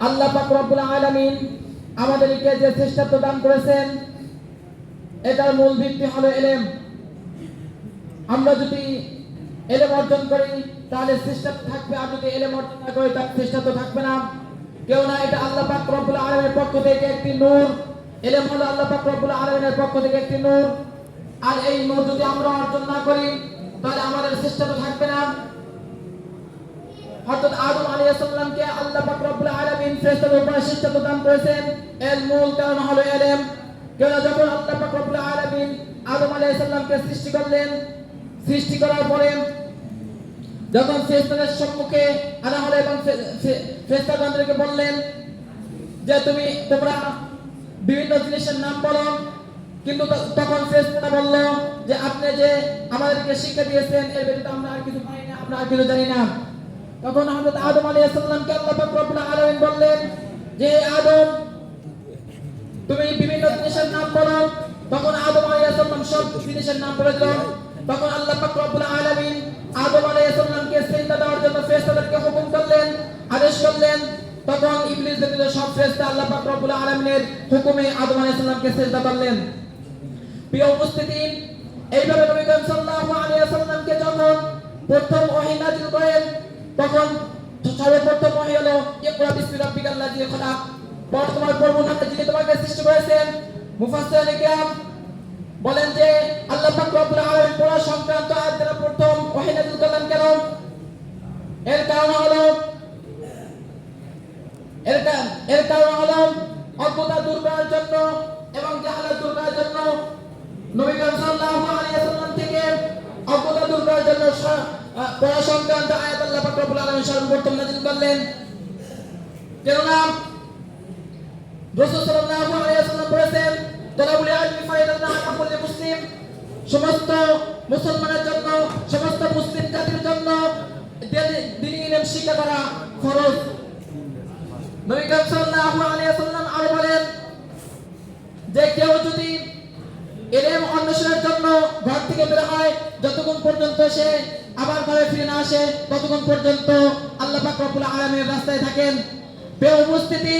আল্লাহ পাক রব্বুল আলামিন আমাদেরকে যে শ্রেষ্ঠত্ব দান করেছেন, এটার মূল ভিত্তি হলো ইলম। আমরা যদি ইলম অর্জন করি তাহলে শ্রেষ্ঠত্ব থাকবে, আর যদি ইলম অর্জন না করি তাহলে শ্রেষ্ঠত্ব থাকবে না। কেউ না, এটা আল্লাহ পাক রব্বুল আলামিনের পক্ষ থেকে একটি নূর। ইলম হলো আল্লাহ পাক রব্বুল আলামিনের পক্ষ থেকে একটি নূর। আর এই নূর যদি আমরা অর্জন না করি তাহলে আমাদের শ্রেষ্ঠত্ব থাকবে না। হযরত আদম আলাইহিস সালামকে আল্লাহ পাক রব্বুল আলামিন ফেরেশতাদের উপর শ্রেষ্ঠত্ব দান করেছেন, এর মূল কারণ হলো ইলম। কেন যখন আল্লাহ পাক রব্বুল আলামিন আদম আলাইহিস সালামকে সৃষ্টি করলেন, সৃষ্টি করার পরে যখন ফেরেশতাদের সম্মুখে আনা হলো এবং ফেরেশতাগণদেরকে বললেন যে তোমরা বিভিন্ন জিনিসের নাম বলো, কিন্তু তখন ফেরেশতারা বলল যে আপনি যে আমাদেরকে শিক্ষা দিয়েছেন এর ব্যতীত আমরা আর কিছু জানি না, আমরা আর কিছু জানি না। তখন হযরত আদম আলাইহিস সালামকে আল্লাহ পাক রব্বুল আলামিন বললেন যে আদম, তুমি বিভিন্ন জিনিসের নাম বলো। তখন আদম আলাইহিস সালাম সব জিনিসের নাম বলে দিল। তখন আল্লাহ পাক রব্বুল আলামিন আদম আলাইহিস সালামকে সিজদা দেওয়ার জন্য ফেরেশতাদেরকে হুকুম করলেন, আদেশ করলেন। তখন ইবলিস ব্যতীত সব ফেরেশতা আল্লাহ পাক রব্বুল আলামিনের হুকুমে আদম আলাইহিস সালামকে সিজদা করলেন। প্রিয় উপস্থিতি, এইভাবে নবী করিম সাল্লাল্লাহু আলাইহি ওয়াসাল্লামকে যখন প্রথম ওহী নাযিল করেন, তখন সর্বপ্রথম ওহী হলো ইকরা বিসমি রাব্বিকাল্লাযী খলাক, পড়ো তোমার প্রভু নামে যিনি তোমাকে সৃষ্টি করেছেন। মুফাসসিরিন কিরাম বলেন যে আল্লাহ পাক রব্বুল আলামিন পড়া সংক্রান্ত আয়াত দ্বারা প্রথম ওহী নাযিল করলেন কেন? এর কারণ হলো অজ্ঞতা দূর করার জন্য এবং জাহালাত দূর করার জন্য। নবী করিম সাল্লাল্লাহু আলাইহি ওয়াসাল্লাম থেকে অজ্ঞতা দূর করার জন্য পড়া সংক্রান্ত আয়াত আল্লাহ পাক রব্বুল আলামিন সর্বপ্রথম নাযিল করলেন। কেননা রাসূল সাল্লাল্লাহু আলাইহি ওয়াসাল্লাম বলেছেন, তলাবুল ইলমি ফারিদাতুন আলা কুল্লি মুসলিম, সমস্ত মুসলমানের জন্য, সমস্ত মুসলিম জাতির জন্য দ্বীনি ইলম শিক্ষা করা ফরজ। নবী করিম সাল্লাল্লাহু আলাইহি ওয়াসাল্লাম আরো বলেন যে কেউ যদি ইলম অন্বেষণের জন্য ঘর থেকে বের হয়, যতক্ষণ পর্যন্ত সে আবার ঘরে ফিরে না আসে ততক্ষণ পর্যন্ত আল্লাহ পাক রব্বুল আলামিনের রাস্তায় থাকেন। প্রিয় উপস্থিতি,